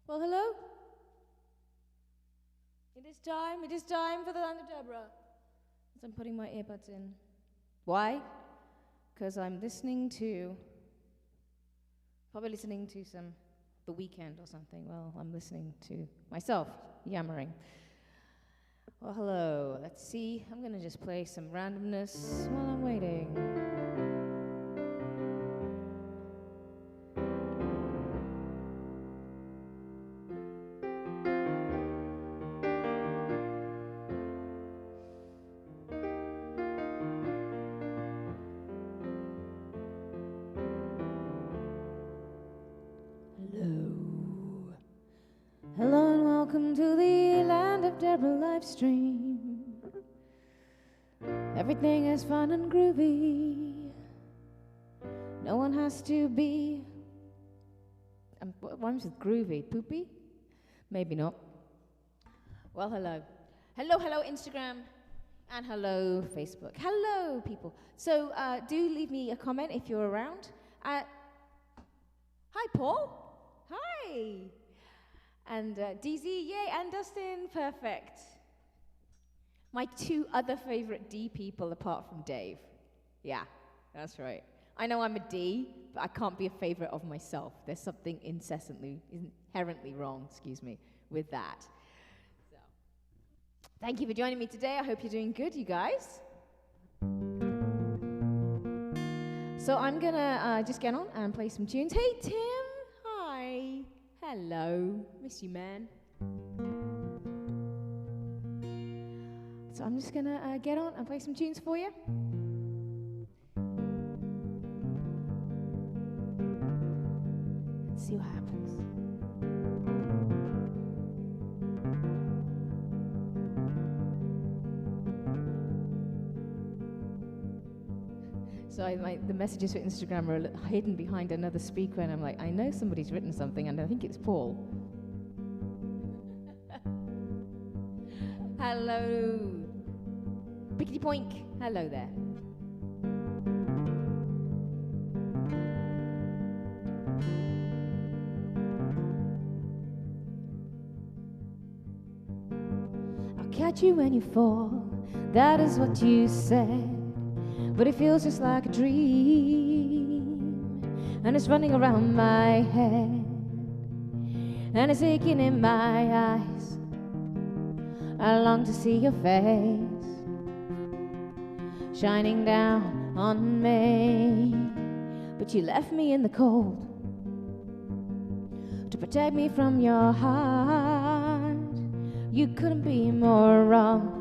Well, hello? It is time for the Land of Deborah. As I'm putting my earbuds in. Why? Because I'm probably listening to some The Weekend or something. Well, I'm listening to myself yammering. Well, hello. Let's see. I'm going to just play some randomness while I'm waiting. Hello and welcome to the Land of Deborah live stream. Everything is fun and groovy. No one has to be. What rhymes with groovy? Poopy? Maybe not. Well, hello. Hello, Instagram. And hello, Facebook. Hello, people. So do leave me a comment if you're around. Hi, Paul. Hi. And DZ, yay, and Dustin, perfect. My two other favorite D people apart from Dave. Yeah, that's right. I know I'm a D, but I can't be a favorite of myself. There's something inherently wrong, with that. So, thank you for joining me today. I hope you're doing good, you guys. So I'm gonna just get on and play some tunes. Hey, Tim, hi. Hello, miss you, man. So I'm just gonna get on and play some tunes for you. Let's see what happens. So the messages for Instagram are hidden behind another speaker, and I'm like, I know somebody's written something, and I think it's Paul. Hello. Pickety poink. Hello there. I'll catch you when you fall. That is what you said. But it feels just like a dream, and it's running around my head, and it's aching in my eyes. I long to see your face shining down on me, but you left me in the cold to protect me from your heart. You couldn't be more wrong.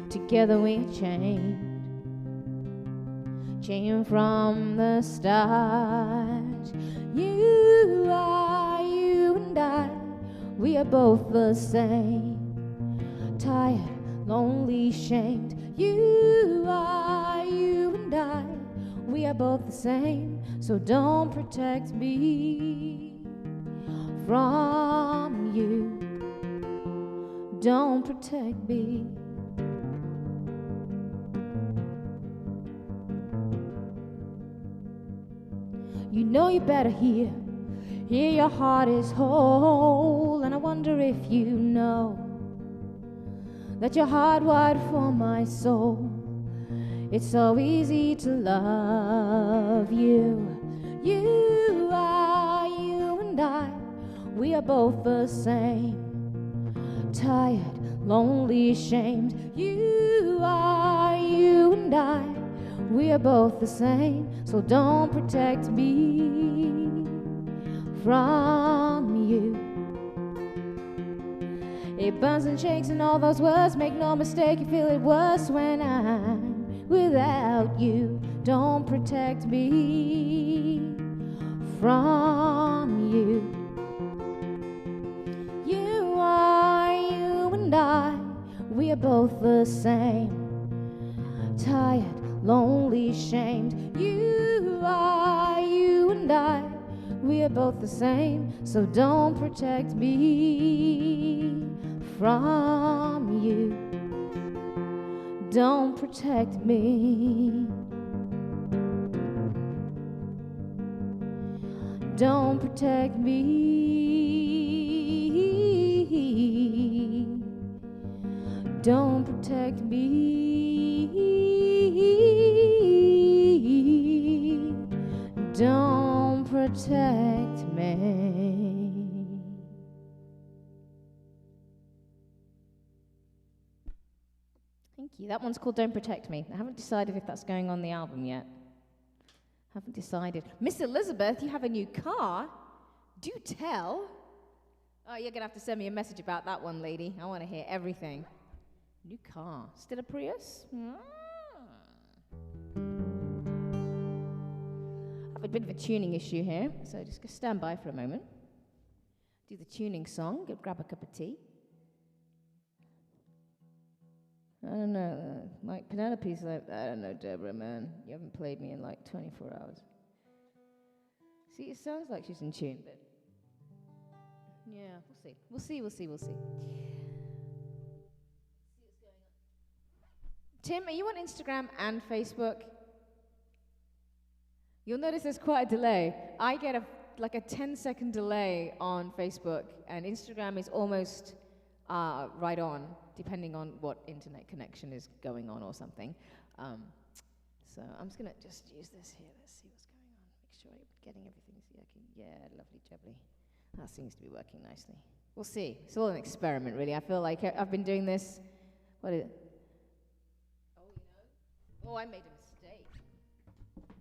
Together we changed from the start. You and I, we are both the same. Tired, lonely, shamed. You and I, we are both the same. So don't protect me from you. Don't protect me. You know you better hear your heart is whole. And I wonder if you know that you're hardwired for my soul. It's so easy to love you. You and I, we are both the same. Tired, lonely, shamed. You and I, we are both the same. So don't protect me from you. It burns and shakes and all those words. Make no mistake, you feel it worse when I'm without you. Don't protect me from you. You and I, we are both the same. Tired, lonely, shamed. You and I, we are both the same. So don't protect me from you. Don't protect me. don't protect me. Don't protect me. Don't protect me. Thank you. That one's called Don't Protect Me. I haven't decided if that's going on the album yet. Haven't decided. Miss Elizabeth, you have a new car? Do tell. Oh, you're going to have to send me a message about that one, lady. I want to hear everything. New car. Still a Prius? I have a bit of a tuning issue here, so just stand by for a moment. Do the tuning song. Go grab a cup of tea. I don't know. Like Penelope's like, I don't know, Deborah, man. You haven't played me in like 24 hours. See, it sounds like she's in tune, but yeah, we'll see. We'll see what's going on. Tim, are you on Instagram and Facebook? You'll notice there's quite a delay. I get a 10-second delay on Facebook, and Instagram is almost right on, depending on what internet connection is going on or something. So I'm just gonna use this here. Let's see what's going on. Make sure you're getting everything working. Yeah, lovely jubbly. That seems to be working nicely. We'll see. It's all an experiment, really. I feel like I've been doing this. What is it? Oh, I made a mistake.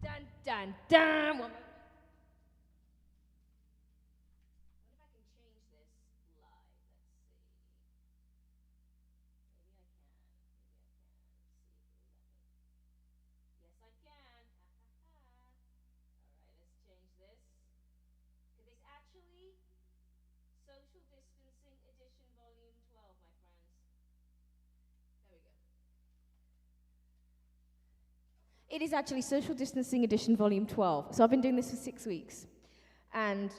Dun, dun, dun. One moment. What if I can change this live? Let's see. Maybe I can. Yes, I can. Ha, ha, ha. All right, let's change this. Because it's actually Social Distancing Edition Volume 12, my friends. There we go. It is actually Social Distancing Edition Volume 12. So I've been doing this for 6 weeks. And,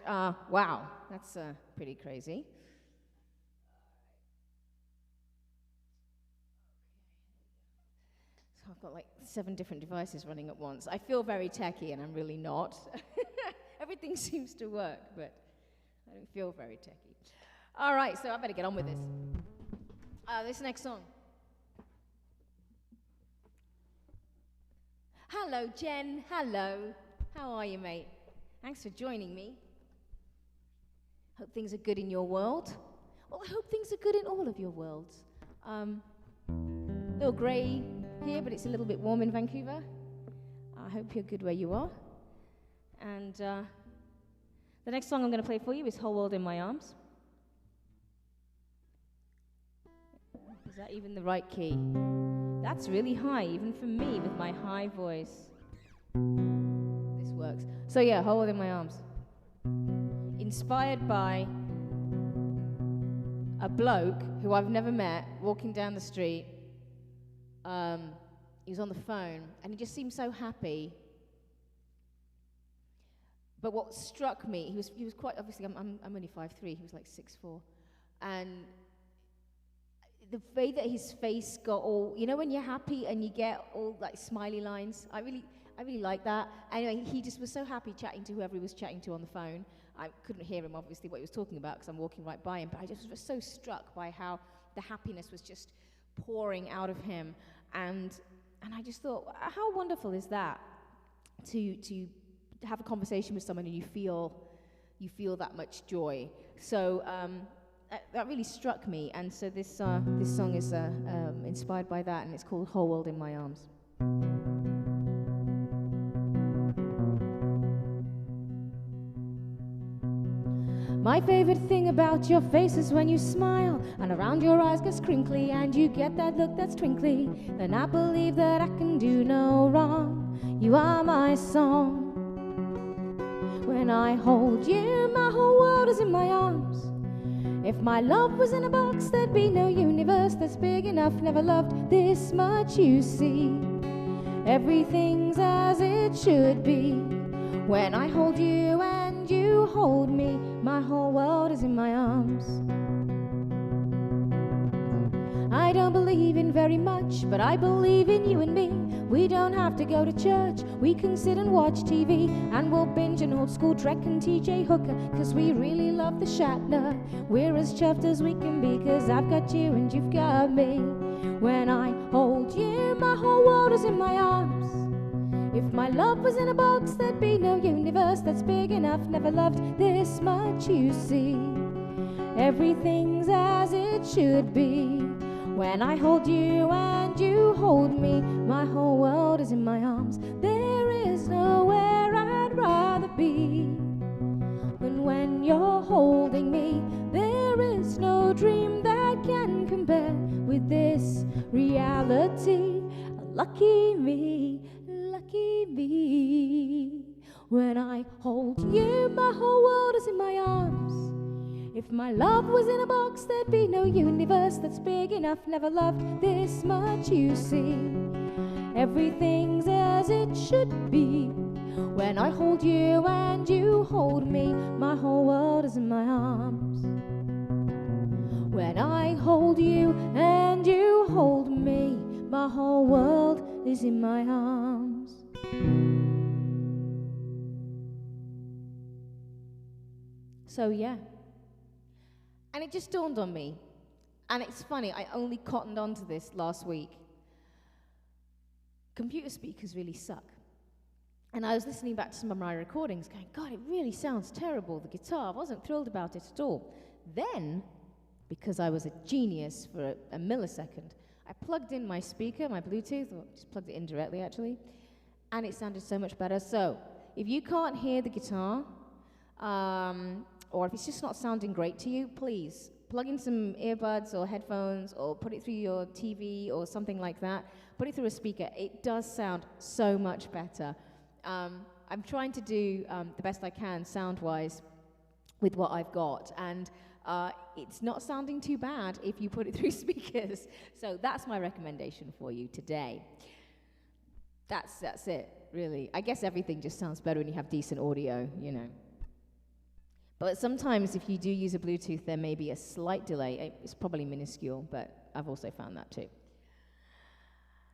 wow, that's pretty crazy. So I've got like 7 different devices running at once. I feel very techy, and I'm really not. Everything seems to work, but I don't feel very techy. All right, so I better get on with this. This next song. Hello, Jen. Hello. How are you, mate? Thanks for joining me. Hope things are good in your world. Well, I hope things are good in all of your worlds. A little grey here, but it's a little bit warm in Vancouver. I hope you're good where you are. And the next song I'm going to play for you is Whole World in My Arms. Is that even the right key? That's really high, even for me, with my high voice. This works. So yeah, Whole World in My Arms. Inspired by a bloke who I've never met, walking down the street. He was on the phone, and he just seemed so happy. But what struck me, he was quite, obviously, I'm only 5'3", he was like 6'4", and the way that his face got all, you know when you're happy and you get all like smiley lines? I really like that. Anyway, he just was so happy chatting to whoever he was chatting to on the phone. I couldn't hear him, obviously, what he was talking about because I'm walking right by him, but I just was so struck by how the happiness was just pouring out of him. And I just thought, how wonderful is that to have a conversation with someone and you feel that much joy. So that really struck me, and so this song is inspired by that, and it's called Whole World in My Arms. My favorite thing about your face is when you smile and around your eyes gets crinkly and you get that look that's twinkly. Then I believe that I can do no wrong. You are my song. When I hold you, my whole world is in my arms. If my love was in a box, there'd be no universe that's big enough. Never loved this much, you see. Everything's as it should be. When I hold you and you hold me, my whole world is in my arms. I don't believe in very much, but I believe in you and me. We don't have to go to church, we can sit and watch TV, and we'll binge an old school Drek and TJ Hooker, 'cause we really love the Shatner. We're as chuffed as we can be, 'cause I've got you and you've got me. When I hold you, my whole world is in my arms. If my love was in a box, there'd be no universe that's big enough. Never loved this much, you see. Everything's as it should be. When I hold you and you hold me, my whole world is in my arms. There is nowhere I'd rather be than when you're holding me. There is no dream that can compare with this reality. Lucky me, lucky me. When I hold you, my whole world is in my arms. If my love was in a box, there'd be no universe that's big enough. Never loved this much, you see. Everything's as it should be. When I hold you and you hold me, my whole world is in my arms. When I hold you and you hold me, my whole world is in my arms. So yeah. And it just dawned on me. And it's funny, I only cottoned onto this last week. Computer speakers really suck. And I was listening back to some of my recordings going, God, it really sounds terrible, the guitar. I wasn't thrilled about it at all. Then, because I was a genius for a millisecond, I plugged in my speaker, my Bluetooth, or just plugged it in directly actually, and it sounded so much better. So, if you can't hear the guitar, or if it's just not sounding great to you, please plug in some earbuds or headphones or put it through your TV or something like that. Put it through a speaker. It does sound so much better. I'm trying to do the best I can sound-wise with what I've got, and it's not sounding too bad if you put it through speakers. So that's my recommendation for you today. That's it, really. I guess everything just sounds better when you have decent audio, you know. But sometimes if you do use a Bluetooth, there may be a slight delay. It's probably minuscule, but I've also found that too.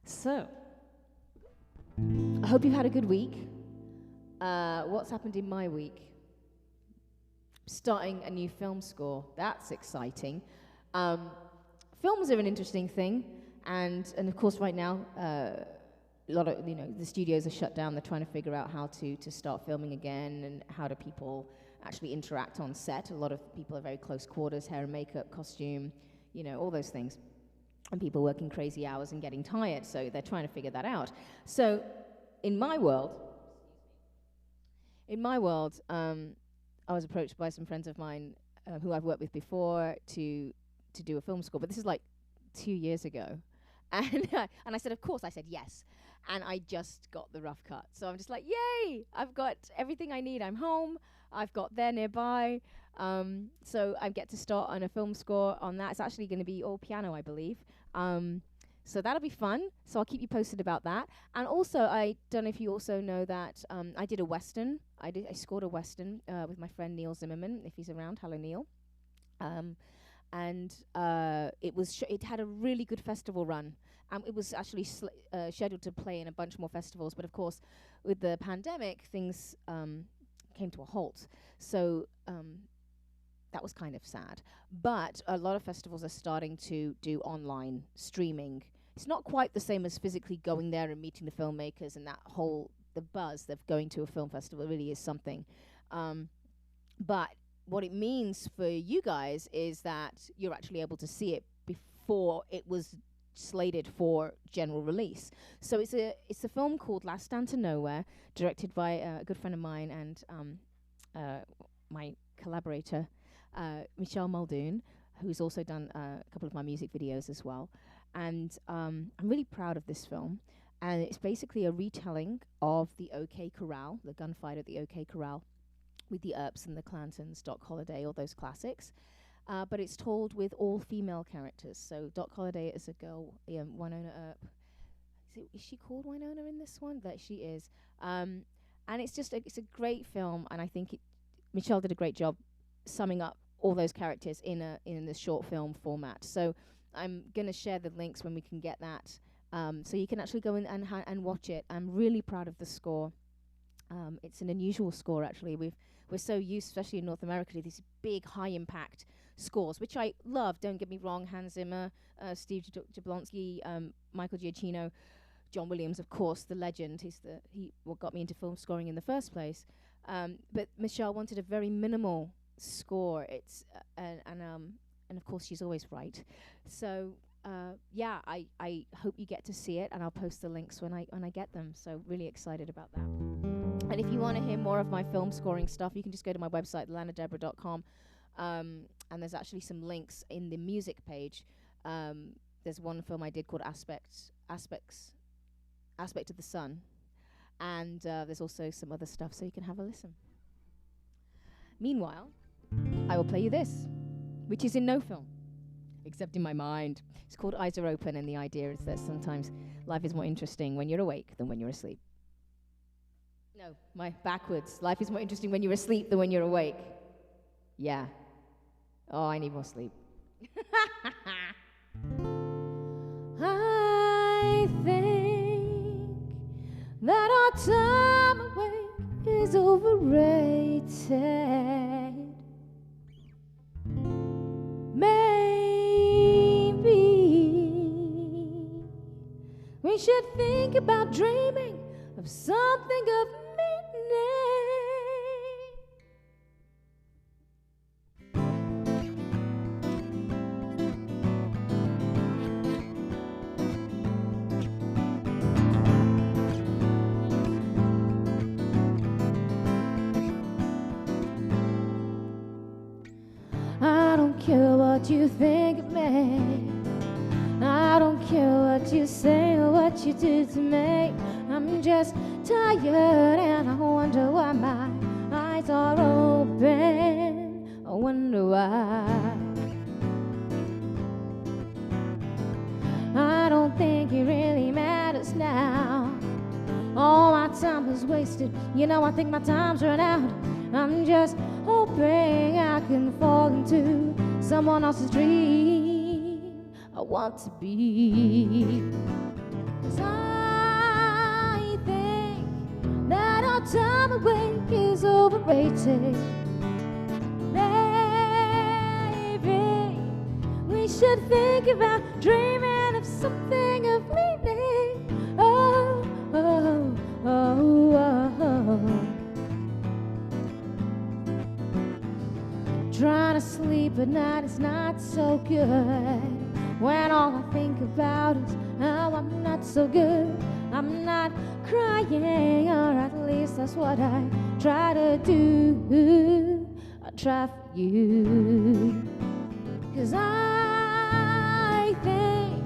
So, I hope you've had a good week. What's happened in my week? Starting a new film score. That's exciting. Films are an interesting thing, and of course right now, a lot of the studios are shut down. They're trying to figure out how to start filming again, and how do people actually interact on set. A lot of people are very close quarters, hair and makeup, costume, all those things. And people working crazy hours and getting tired, so they're trying to figure that out. So in my world, I was approached by some friends of mine who I've worked with before to do a film score, but this is like 2 years ago. And I said, of course, I said yes. And I just got the rough cut. So I'm just like, yay, I've got everything I need. I'm home. I've got there nearby. So I get to start on a film score on that. It's actually going to be all piano, I believe. So that'll be fun. So I'll keep you posted about that. And also, I don't know if you also know that I did a Western. I scored a Western with my friend Neil Zimmerman, if he's around. Hello, Neil. And it had a really good festival run. It was actually scheduled to play in a bunch more festivals, but of course, with the pandemic, things came to a halt. So that was kind of sad. But a lot of festivals are starting to do online streaming. It's not quite the same as physically going there and meeting the filmmakers and the buzz of going to a film festival really is something. But what it means for you guys is that you're actually able to see it before it was slated for general release. So it's a film called Last Stand to Nowhere, directed by a good friend of mine and my collaborator, Michelle Muldoon, who's also done a couple of my music videos as well. And I'm really proud of this film. And it's basically a retelling of the OK Corral, the gunfight at the OK Corral, with the Earps and the Clantons, Doc Holliday, all those classics. But it's told with all female characters. So Doc Holliday is a girl, Winona Earp. Is she called Winona in this one? That she is. And it's just it's a great film, and I think Michelle did a great job summing up all those characters in the short film format. So I'm going to share the links when we can get that So you can actually go in and watch it. I'm really proud of the score. It's an unusual score, actually. We're so used, especially in North America, to these big, high-impact scores, which I love. Don't get me wrong. Hans Zimmer, Steve Jablonsky, Michael Giacchino, John Williams, of course, the legend. He what got me into film scoring in the first place. But Michelle wanted a very minimal score. It's and of course she's always right. So yeah, I hope you get to see it, and I'll post the links when I get them. So really excited about that. And if you want to hear more of my film scoring stuff, you can just go to my website, landofdeborah.com, and there's actually some links in the music page. There's one film I did called Aspect of the Sun, and there's also some other stuff, so you can have a listen. Meanwhile, I will play you this, which is in no film, except in my mind. It's called Eyes Are Open, and the idea is that sometimes life is more interesting when you're awake than when you're asleep. No, backwards. Life is more interesting when you're asleep than when you're awake. Yeah. Oh, I need more sleep. I think that our time awake is overrated. Maybe we should think about dreaming of something of meaning. I don't care what you think of me. I don't care what you say or what you do to me. I'm just tired and I wonder why my eyes are open. I wonder why. I don't think it really matters now. All my time is wasted. You know, I think my time's run out. I'm just hoping I can fall into someone else's dream. I want to be. 'Cause I think that our time awake is overrated. Maybe we should think about dreaming of something of meaning. Oh, oh, oh, oh. Trying to sleep at night is not so good, when all I think about is how I'm not so good. I'm not crying, or at least that's what I try to do. I try for you. 'Cause I think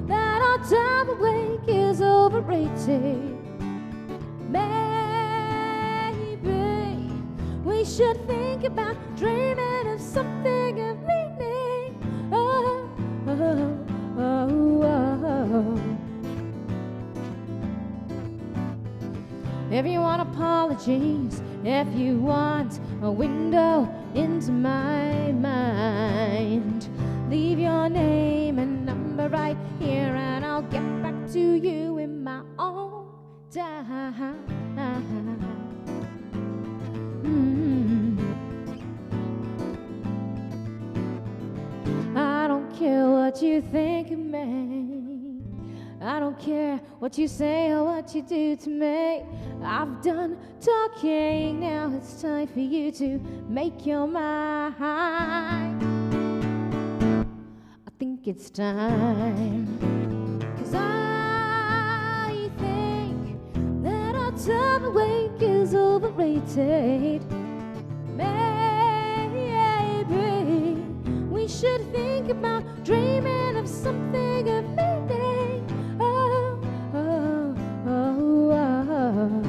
that our time awake is overrated. Maybe we should think about dreaming of something of meaning. Oh, oh, oh, oh. If you want apologies, if you want a window into my mind, leave your name and number right here, and I'll get back to you in my own time. I don't care what you think of me. I don't care what you say or what you do to me. I've done talking, now it's time for you to make your mind. I think it's time. 'Cause I think that our time awake is overrated. Maybe we should think about dreaming of something of meaning. Oh, oh, oh, oh.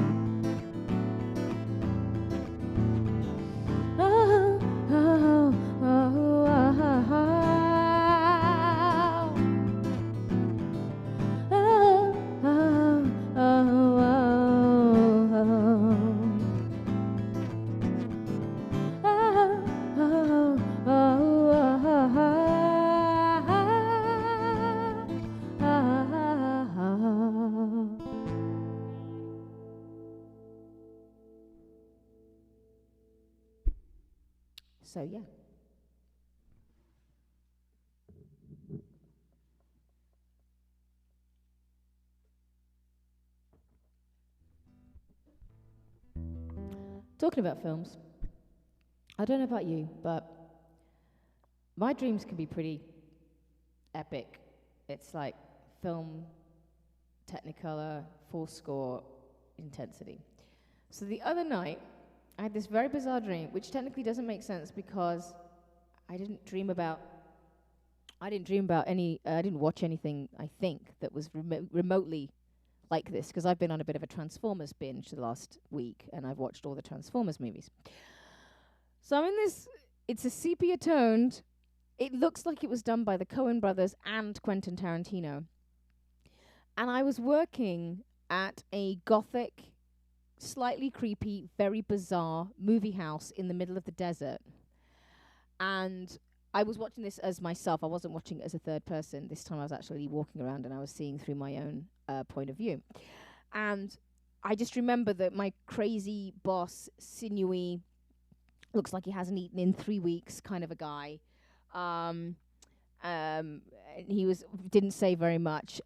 Oh, oh, oh, oh, oh, oh, oh, oh, oh. So, yeah. Talking about films, I don't know about you, but my dreams can be pretty epic. It's like film, Technicolor, full score, intensity. So the other night, I had this very bizarre dream, which technically doesn't make sense because I didn't dream about any, I didn't watch anything, I think, that was remotely like this, because I've been on a bit of a Transformers binge the last week, and I've watched all the Transformers movies. So I'm in this, it's a sepia-toned, it looks like it was done by the Coen brothers and Quentin Tarantino. And I was working at a gothic, slightly creepy, very bizarre movie house in the middle of the desert. And I was watching this as myself. I wasn't watching it as a third person. This time I was actually walking around and I was seeing through my own point of view. And I just remember that my crazy boss, sinewy, looks like he hasn't eaten in 3 weeks kind of a guy. He didn't say very much.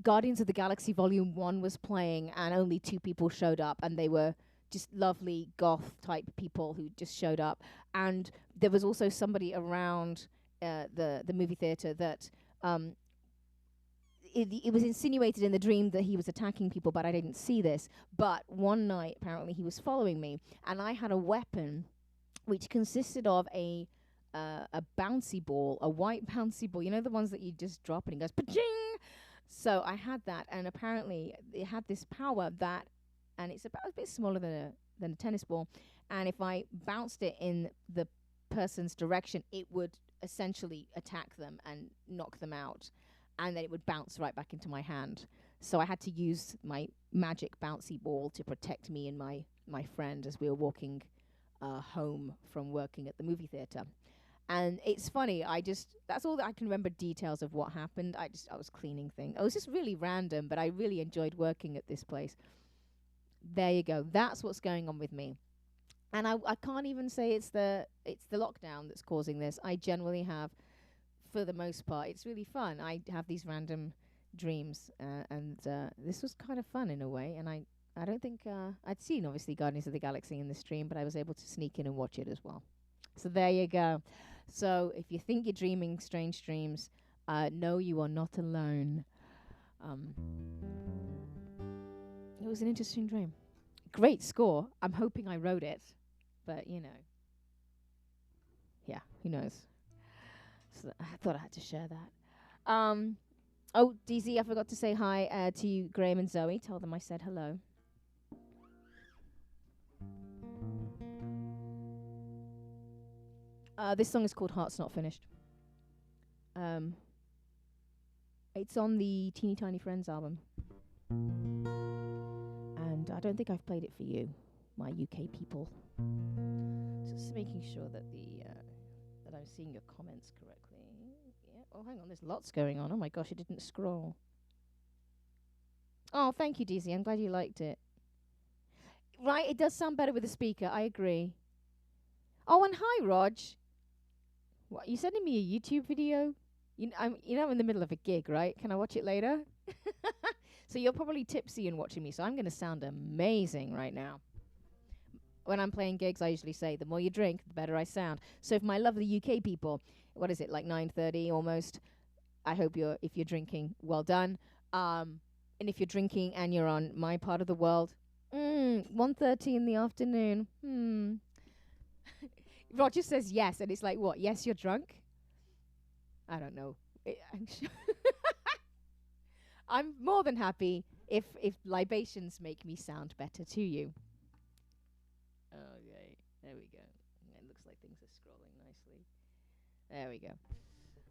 Guardians of the Galaxy Volume 1 was playing, and only 2 people showed up, and they were just lovely goth-type people who just showed up. And there was also somebody around the movie theatre that it was insinuated in the dream that he was attacking people, but I didn't see this. But one night, apparently, he was following me, and I had a weapon which consisted of a bouncy ball, a white bouncy ball. You know the ones that you just drop and it goes pa-ching? So I had that, and apparently it had this power that, and it's about a bit smaller than a tennis ball, and if I bounced it in the person's direction, it would essentially attack them and knock them out, and then it would bounce right back into my hand. So I had to use my magic bouncy ball to protect me and my friend as we were walking home from working at the movie theatre. And it's funny, that's all that I can remember details of what happened. I was cleaning things. It was just really random, but I really enjoyed working at this place. There you go. That's what's going on with me. And I can't even say it's the lockdown that's causing this. I generally have, for the most part, it's really fun. I have these random dreams, and this was kind of fun in a way. And I don't think I'd seen, obviously, Guardians of the Galaxy in the stream, but I was able to sneak in and watch it as well. So there you go. So if you think you're dreaming strange dreams, no, you are not alone. It was an interesting dream. Great score. I'm hoping I wrote it, but yeah, who knows? So I thought I had to share that. Oh, DZ, I forgot to say hi to you, Graham and Zoe. Tell them I said hello. This song is called Heart's Not Finished. It's on the Teeny Tiny Friends album. And I don't think I've played it for you, my UK people. Just making sure that that I'm seeing your comments correctly. Yeah. Oh, hang on, there's lots going on. Oh my gosh, it didn't scroll. Oh, thank you, DZ. I'm glad you liked it. Right, it does sound better with the speaker. I agree. Oh, and hi, Rog. What, you sending me a YouTube video? I'm in the middle of a gig, right? Can I watch it later? So you're probably tipsy and watching me, so I'm going to sound amazing right now. When I'm playing gigs, I usually say, the more you drink, the better I sound. So if my lovely UK people, what is it, like 9:30 almost? I hope if you're drinking, well done. And if you're drinking and you're on my part of the world, 1:30 in the afternoon. Roger says yes, and it's like, what? Yes, you're drunk? I don't know. I'm more than happy if libations make me sound better to you. Okay, there we go. It looks like things are scrolling nicely. There we go.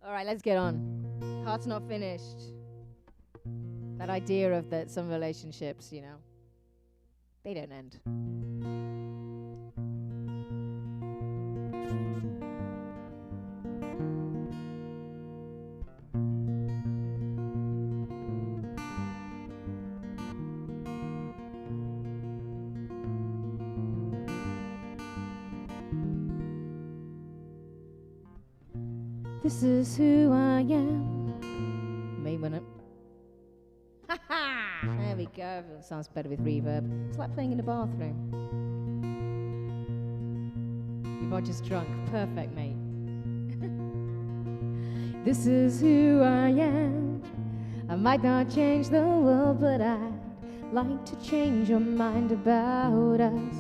All right, let's get on. Heart's not finished. That idea of that some relationships, they don't end. This is who I am. May minute. Ha ha! There we go. It sounds better with reverb. It's like playing in a bathroom. You're just drunk. Perfect, mate. This is who I am. I might not change the world, but I'd like to change your mind about us.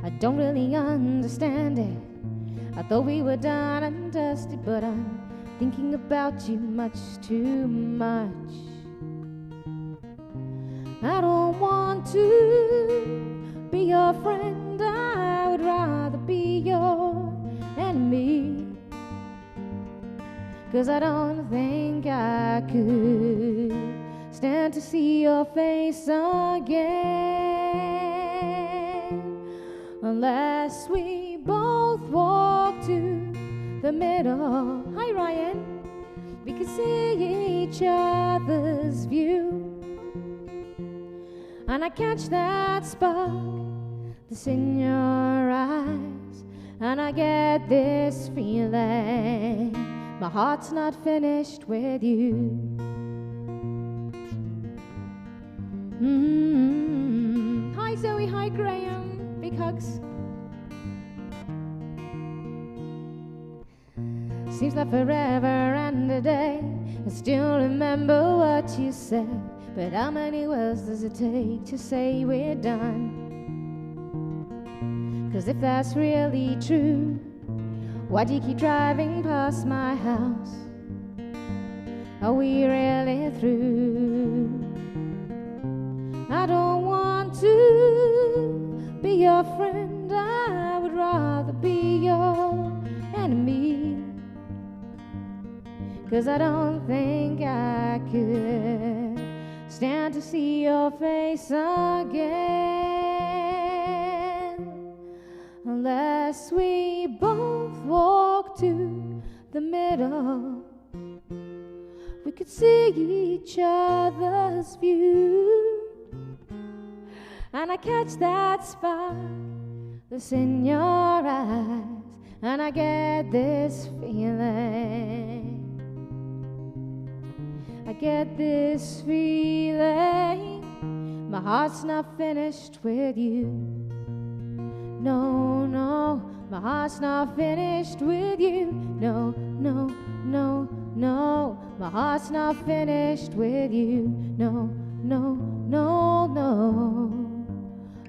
I don't really understand it. I thought we were done and dusted, but I'm thinking about you much too much. I don't want to be your friend, I would rather be your enemy. 'Cause I don't think I could stand to see your face again, unless we both walk to the middle. Hi Ryan. We could see each other's view, and I catch that spark that's in your eyes, and I get this feeling my heart's not finished with you. Hi Zoe, hi Graham, big hugs. Seems like forever and a day. I still remember what you said, but how many words does it take to say we're done? 'Cause if that's really true, why do you keep driving past my house? Are we really through? I don't want to be your friend, I would rather be your enemy. 'Cause I don't think I could stand to see your face again, unless we both walk to the middle. We could see each other's view, and I catch that spark that's in your eyes, and I get this feeling. I get this feeling my heart's not finished with you. No, no, my heart's not finished with you. No, no, no, no, my heart's not finished with you. No, no, no, no,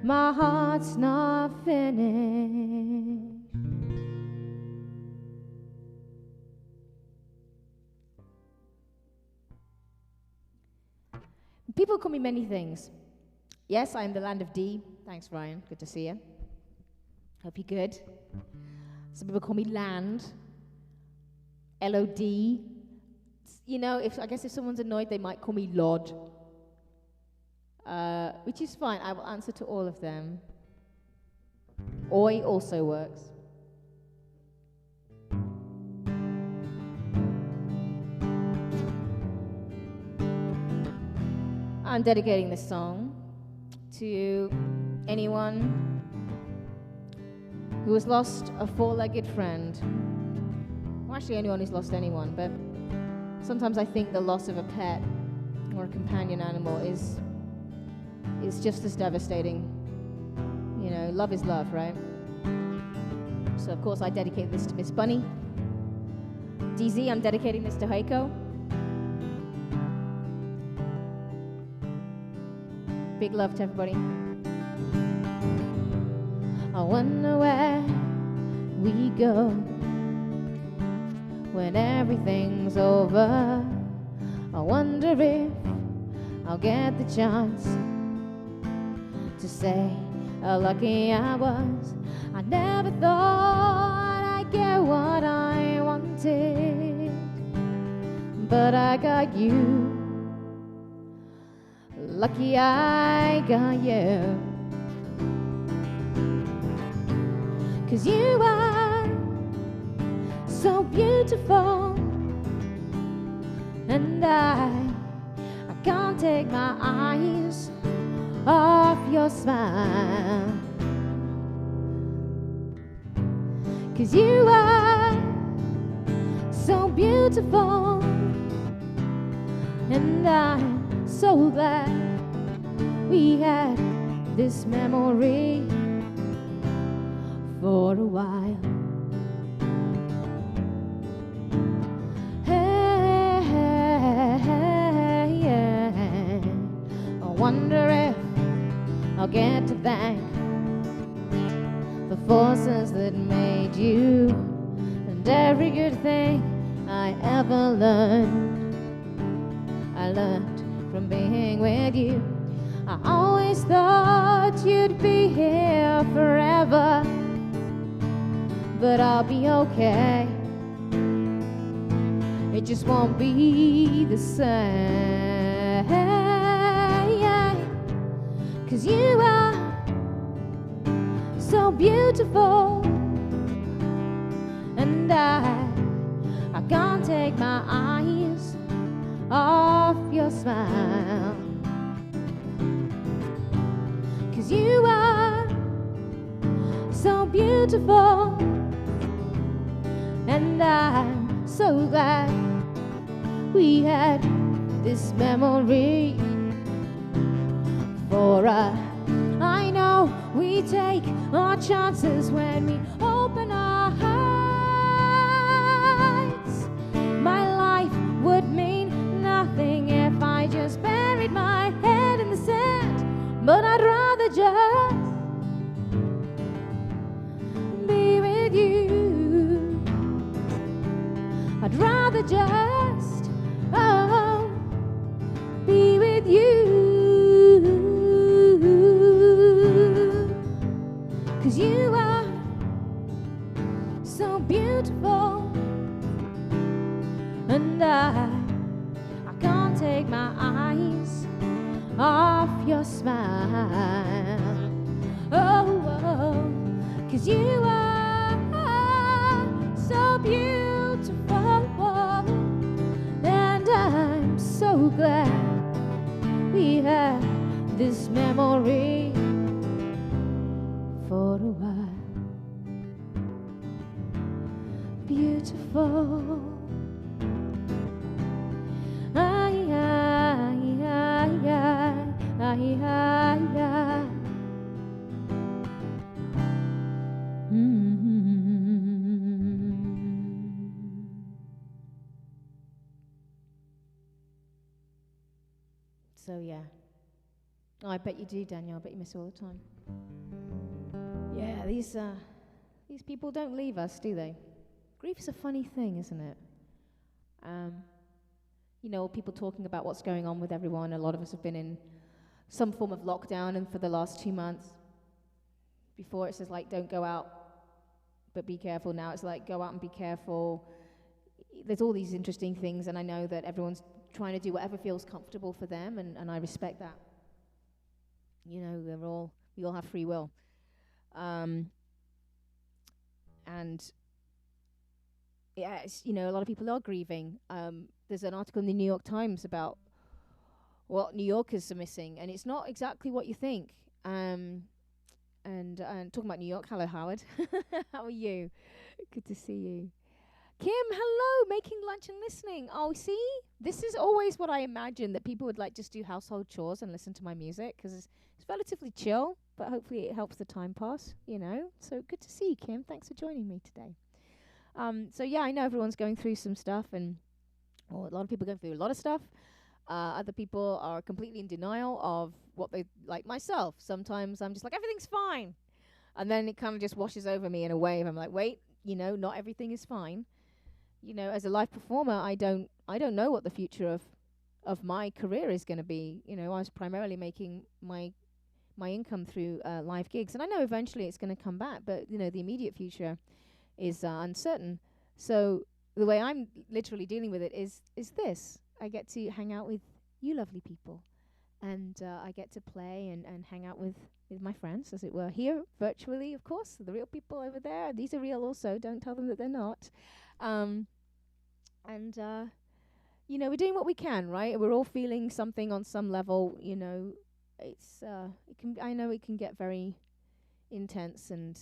my heart's not finished. People call me many things. Yes, I am the Land of D. Thanks, Ryan. Good to see you. Hope you're good. Some people call me Land. LOD. You know, I guess if someone's annoyed, they might call me LOD. Which is fine. I will answer to all of them. Oi also works. I'm dedicating this song to anyone who has lost a four-legged friend. Well, actually, anyone who's lost anyone, but sometimes I think the loss of a pet or a companion animal is just as devastating. You know, love is love, right? So, of course, I dedicate this to Miss Bunny. DZ, I'm dedicating this to Heiko. Big love to everybody. I wonder where we go when everything's over. I wonder if I'll get the chance to say how lucky I was. I never thought I'd get what I wanted, but I got you. Lucky I got you, 'cause you are so beautiful, and I can't take my eyes off your smile, 'cause you are so beautiful, and I'm so glad we had this memory for a while. Hey, yeah. I wonder if I'll get to thank the forces that made you, and every good thing I ever learned, I learned from being with you. I always thought you'd be here forever, but I'll be okay. It just won't be the same, 'cause you are so beautiful, and I can't take my eyes off your smile, 'cause you are so beautiful, and I'm so glad we had this memory for a. I know we take our chances when we open our eyes. My life would mean nothing if I just buried my head in the sand, but I'd rather just be with you. I'd rather just, oh, be with you. 'Cause you are so beautiful, and I can't take my eyes off your smile. Oh, 'cause you are so beautiful, and I'm so glad we had this memory for a while. Beautiful. Ay, ay, ay, ay, ay, ay, ay. So yeah. Oh, I bet you do, Danielle. I bet you miss all the time. Yeah, these people don't leave us, do they? Grief's a funny thing, isn't it? You know, people talking about what's going on with everyone. A lot of us have been in some form of lockdown, and for the last 2 months. Before it says, like, don't go out, but be careful. Now it's like, go out and be careful. There's all these interesting things, and I know that everyone's trying to do whatever feels comfortable for them, and I respect that. You know, we all have free will. And yeah, you know, a lot of people are grieving. There's an article in the New York Times about what New Yorkers are missing, and it's not exactly what you think. And talking about New York, hello Howard. How are you? Good to see you. Kim, hello, making lunch and listening. Oh, see, this is always what I imagine, that people would like just do household chores and listen to my music, because it's relatively chill, but hopefully it helps the time pass, you know. So good to see you, Kim. Thanks for joining me today. So yeah, I know everyone's going through some stuff, and a lot of people going through a lot of stuff. Other people are completely in denial of what they, like myself. Sometimes I'm just like, everything's fine. And then it kind of just washes over me in a wave. I'm like, wait, you know, not everything is fine. You know, as a live performer, I don't know what the future of my career is going to be. You know, I was primarily making my income through live gigs, and I know eventually it's going to come back, but you know, the immediate future is uncertain. So the way I'm literally dealing with it is this. I get to hang out with you lovely people, and I get to play and hang out with my friends, as it were, here virtually, of course. The real people over there, these are real also. Don't tell them that they're not. You know, we're doing what we can, right? We're all feeling something on some level. You know, it's I know it can get very intense, and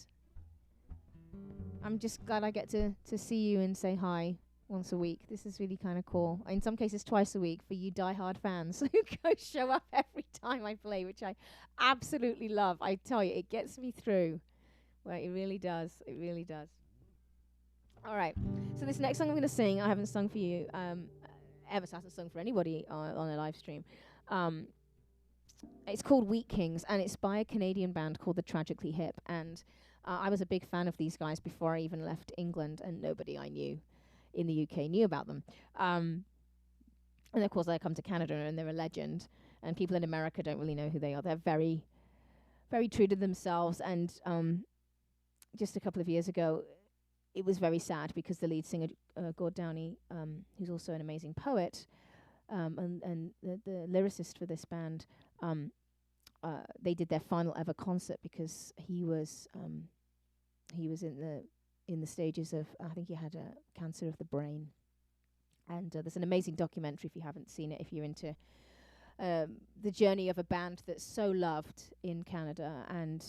I'm just glad I get to see you and say hi once a week. This is really kind of cool. In some cases, twice a week for you die-hard fans who go show up every time I play, which I absolutely love. I tell you, it gets me through. Well, it really does. It really does. All right. So this next song I'm going to sing, I haven't sung for you. Ever hasn't sung for anybody on a live stream. It's called Wheat Kings, and it's by a Canadian band called the Tragically Hip. And I was a big fan of these guys before I even left England, and nobody I knew in the UK knew about them. And of course, I come to Canada, and they're a legend. And people in America don't really know who they are. They're very, very true to themselves. And just a couple of years ago, it was very sad because the lead singer, Gord Downey, who's also an amazing poet, and the lyricist for this band, they did their final ever concert because he was in the stages of, I think he had a cancer of the brain. And there's an amazing documentary if you haven't seen it, if you're into the journey of a band that's so loved in Canada. And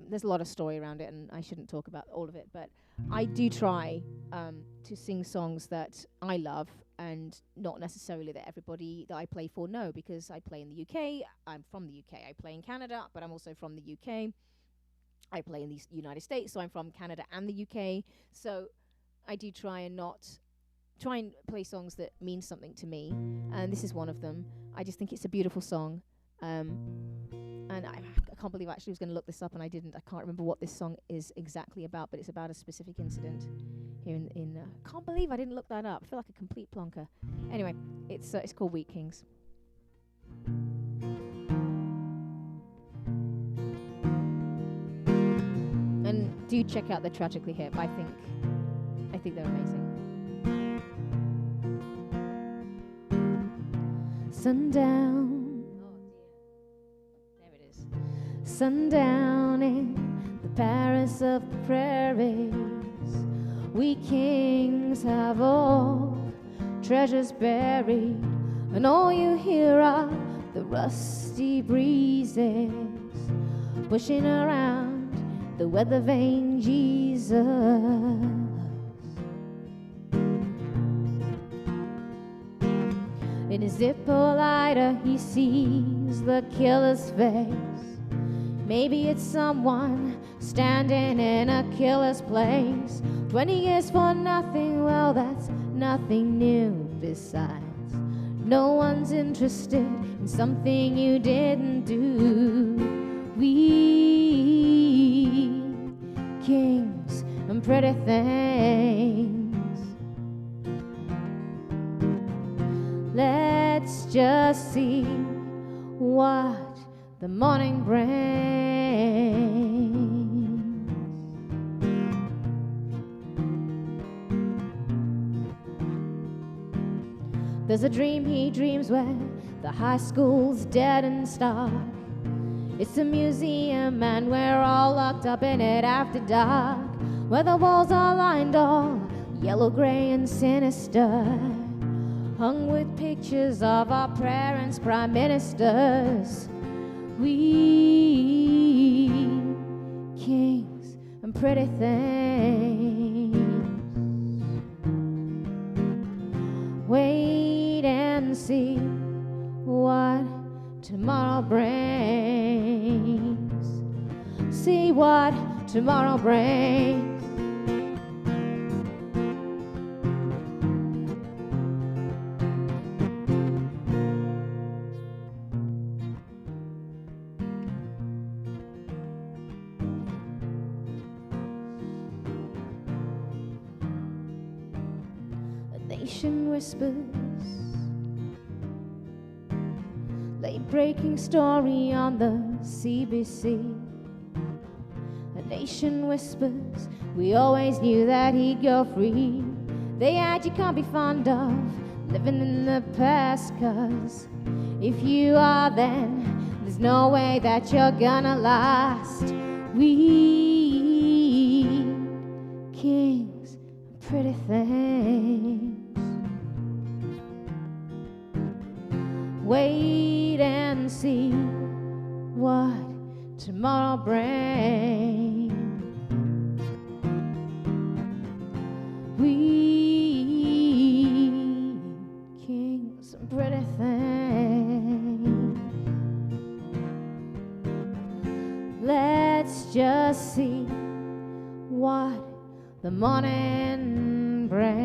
there's a lot of story around it, and I shouldn't talk about all of it, but I do try to sing songs that I love, and not necessarily that everybody that I play for know, because I play in the UK, I'm from the UK. I play in Canada, but I'm also from the UK. I play in the United States, so I'm from Canada and the UK. So I do try and play songs that mean something to me, and this is one of them. I just think it's a beautiful song. And I can't believe I actually was going to look this up, and I didn't. I can't remember what this song is exactly about, but it's about a specific incident here in can't believe I didn't look that up. I feel like a complete plonker. Anyway, it's called Wheat Kings. And do check out the Tragically Hip. I think they're amazing. Sundown. Sundown in the Paris of the prairies, we kings have all treasures buried, and all you hear are the rusty breezes pushing around the weather-vane Jesus. In his Zippo lighter he sees the killer's face. Maybe it's someone standing in a killer's place. 20 years for nothing, well, that's nothing new. Besides, no one's interested in something you didn't do. We kings and pretty things, let's just see what the morning brings. There's a dream he dreams where the high school's dead and stark. It's a museum and we're all locked up in it after dark, where the walls are lined all yellow, gray and sinister, hung with pictures of our parents, prime ministers. We kings and pretty things, wait and see what tomorrow brings. See what tomorrow brings. Whispers, late-breaking story on the CBC. A nation whispers, we always knew that he'd go free. They add you can't be fond of living in the past, 'cause if you are, then there's no way that you're gonna last. We kings, pretty things, wait and see what tomorrow brings. We the morning brings.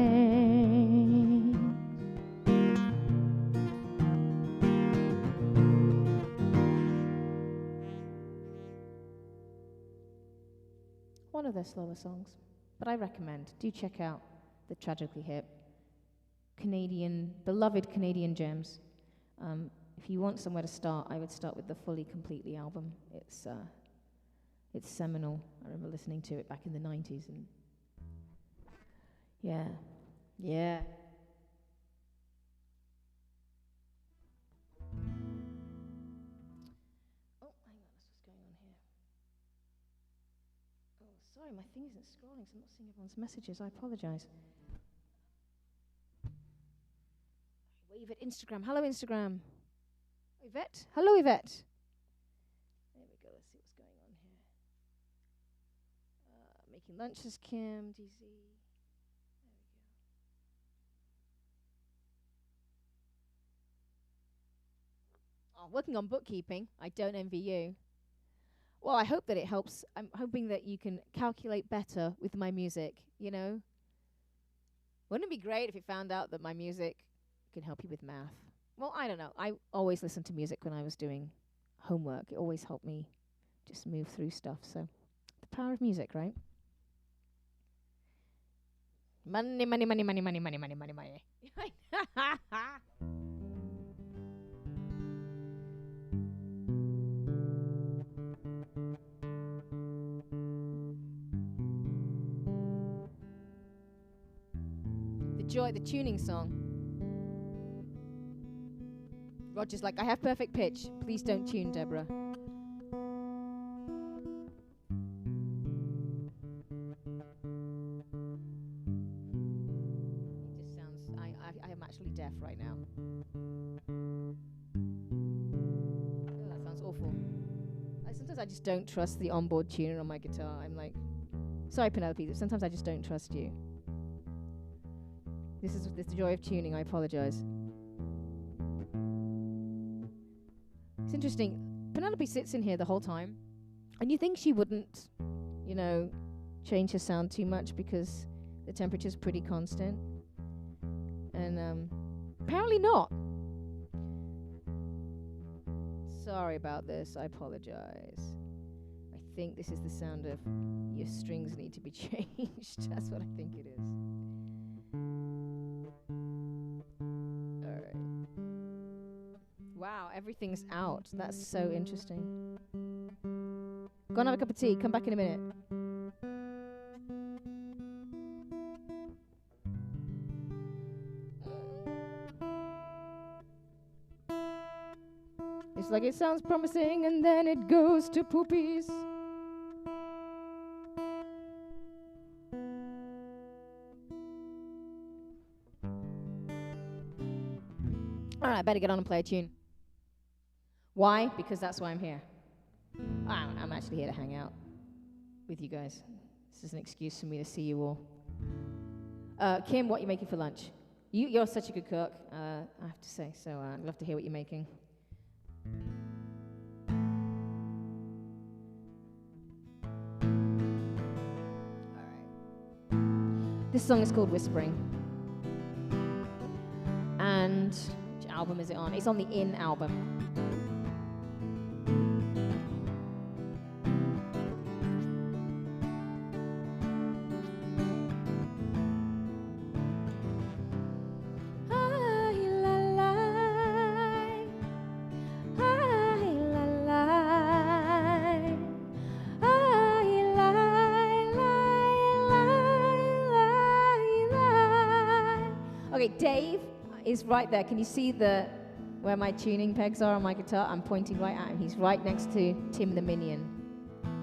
One of their slower songs, but I recommend, do check out the Tragically Hip beloved Canadian gems. If you want somewhere to start, I would start with the Fully Completely album. It's seminal. I remember listening to it back in the 90s, and yeah. Oh, hang on, that's what's going on here. Oh, sorry, my thing isn't scrolling, so I'm not seeing everyone's messages. I apologize. Wave at Instagram. Hello, Instagram. Yvette. Hello, Yvette. There we go. Let's see what's going on here. Making lunches, Kim, DZ. There we go. Oh, working on bookkeeping. I don't envy you. Well, I hope that it helps. I'm hoping that you can calculate better with my music, you know? Wouldn't it be great if you found out that my music can help you with math? Well, I don't know. I always listened to music when I was doing homework. It always helped me just move through stuff. So, the power of music, right? Money, money, money, money, money, money, money, money, money. The tuning song. Roger's like, I have perfect pitch. Please don't tune, Deborah. It just sounds, I am actually deaf right now. Oh, that sounds awful. Sometimes I just don't trust the onboard tuner on my guitar. I'm like, sorry, Penelope, sometimes I just don't trust you. This is the joy of tuning. I apologize. It's interesting. Penelope sits in here the whole time, and you think she wouldn't, you know, change her sound too much because the temperature's pretty constant. And apparently not. Sorry about this. I apologize. I think this is the sound of your strings need to be changed. That's what I think it is. Wow, everything's out. That's so interesting. Go and have a cup of tea. Come back in a minute. It's like it sounds promising and then it goes to poopies. All right, I better get on and play a tune. Why? Because that's why I'm here. I'm actually here to hang out with you guys. This is an excuse for me to see you all. Kim, what are you making for lunch? You're such a good cook, I have to say, so I'd love to hear what you're making. All right. This song is called Whispering. And which album is it on? It's on the In album. Okay, Dave is right there. Can you see where my tuning pegs are on my guitar? I'm pointing right at him. He's right next to Tim the Minion.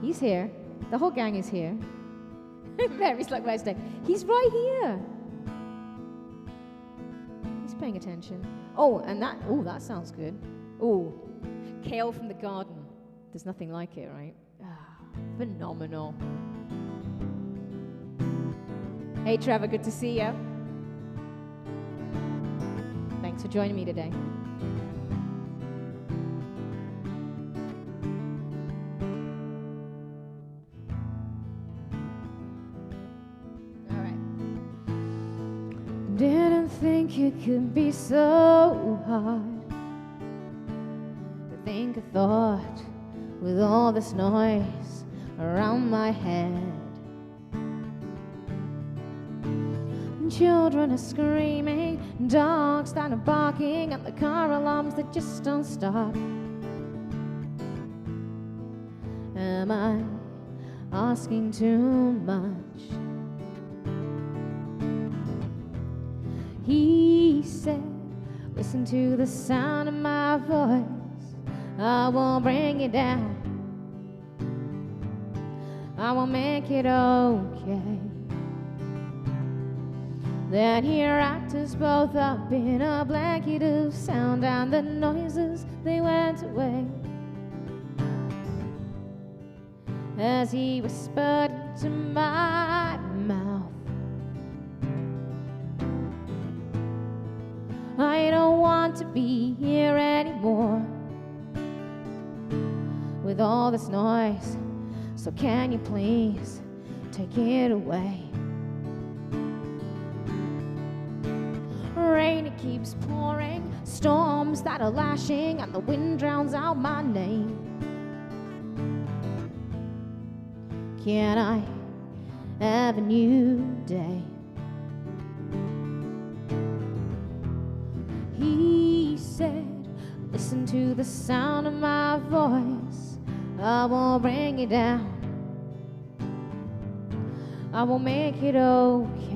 He's here. The whole gang is here. Mary's like, where's Dave? He's right here. He's paying attention. Oh, and that sounds good. Oh, kale from the garden. There's nothing like it, right? Phenomenal. Hey, Trevor, good to see you. Thanks for joining me today. Didn't think it could be so hard to think a thought with all this noise around my head. Children are screaming, dogs that are barking, and the car alarms that just don't stop. Am I asking too much? He said, listen to the sound of my voice. I won't bring you down. I will make it okay. Then he wrapped us both up in a blanket of sound, and the noises, they went away as he whispered into my mouth, I don't want to be here anymore with all this noise, so can you please take it away? Rain, it keeps pouring, storms that are lashing, and the wind drowns out my name. Can I have a new day? He said, listen to the sound of my voice. I won't bring you down. I will make it okay.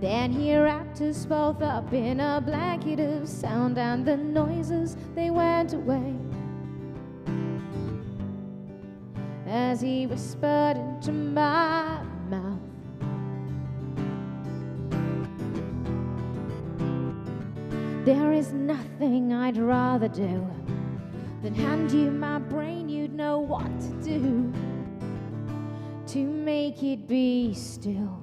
Then he wrapped us both up in a blanket of sound, and the noises, they went away as he whispered into my mouth, there is nothing I'd rather do than hand you my brain. You'd know what to do to make it be still.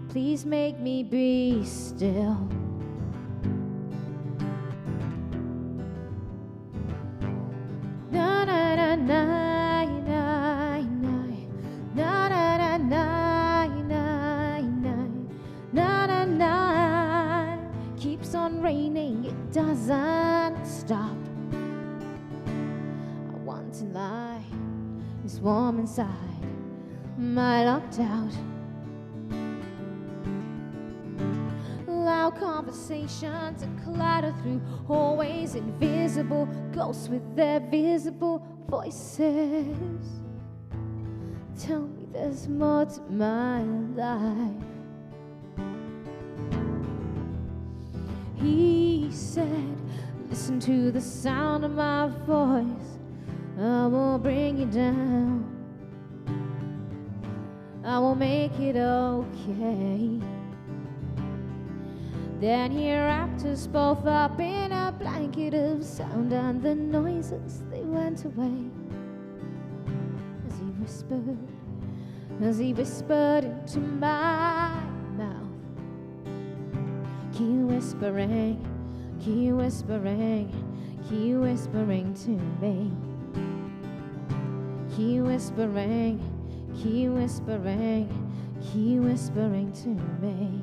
Please make me be still. Na na na na na na na na na na na na. Keeps on raining, it doesn't stop. I want to lie, it's warm inside my locked out. Loud conversations that clatter through hallways, invisible ghosts with their visible voices. Tell me there's more to my life. He said, listen to the sound of my voice. I won't bring you down. I will make it okay. Then he wrapped us both up in a blanket of sound, and the noises, they went away as he whispered into my mouth. Keep whispering, keep whispering, keep whispering to me. Keep whispering, keep whispering, keep whispering to me.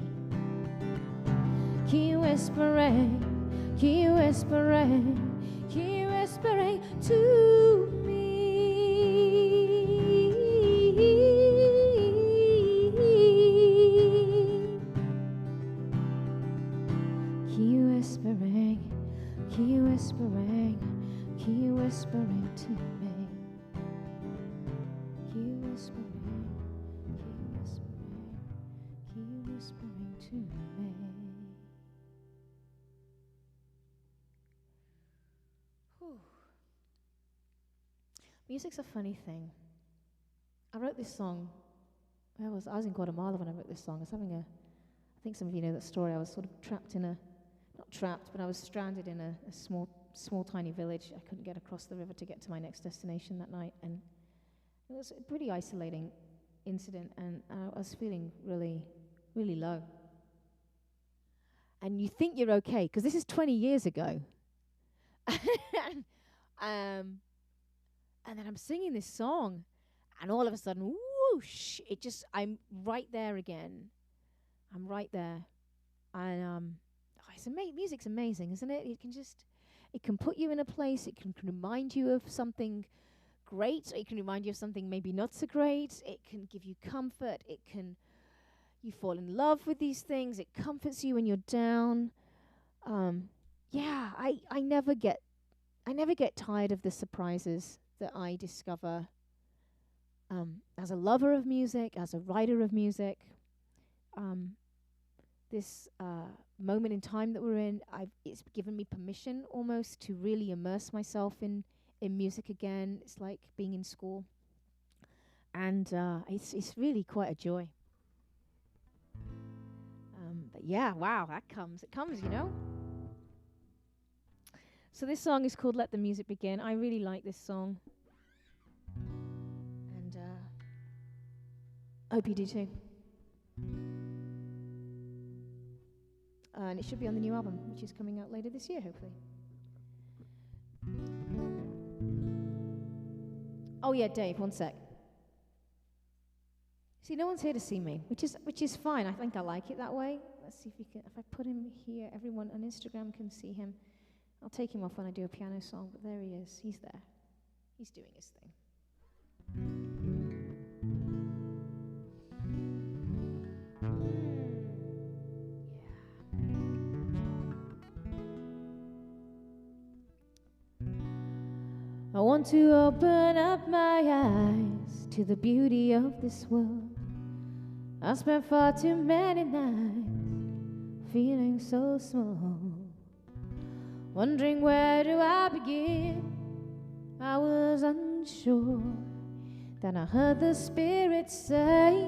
Keep whispering, keep whispering, keep whispering to me. Keep whispering, keep whispering, keep whispering to me. Keep whispering, keep whispering, keep whispering to me. Music's a funny thing. I wrote this song. I was in Guatemala when I wrote this song. I was having I think some of you know that story. I was sort of trapped in not trapped, but I was stranded in a small tiny village. I couldn't get across the river to get to my next destination that night, and it was a pretty isolating incident, and I was feeling really, really low. And you think you're okay, because this is 20 years ago. And then I'm singing this song, and all of a sudden, woo, whoosh, I'm right there again. I'm right there. And music's amazing, isn't it? It can put you in a place, it can remind you of something great, it can remind you of something maybe not so great, it can give you comfort, you fall in love with these things, it comforts you when you're down. I never get tired of the surprises that I discover as a lover of music, as a writer of music. This moment in time that we're in, it's given me permission almost to really immerse myself in music again. It's like being in school, and it's really quite a joy. But yeah, wow, it comes, you know. So this song is called "Let the Music Begin." I really like this song, and hope you do too. And it should be on the new album, which is coming out later this year, hopefully. Oh yeah, Dave, one sec. See, no one's here to see me, which is fine. I think I like it that way. Let's see if I put him here, everyone on Instagram can see him. I'll take him off when I do a piano song, but there he is. He's there. He's doing his thing. I want to open up my eyes to the beauty of this world. I spent far too many nights feeling so small, wondering where do I begin. I was unsure. Then I heard the Spirit say,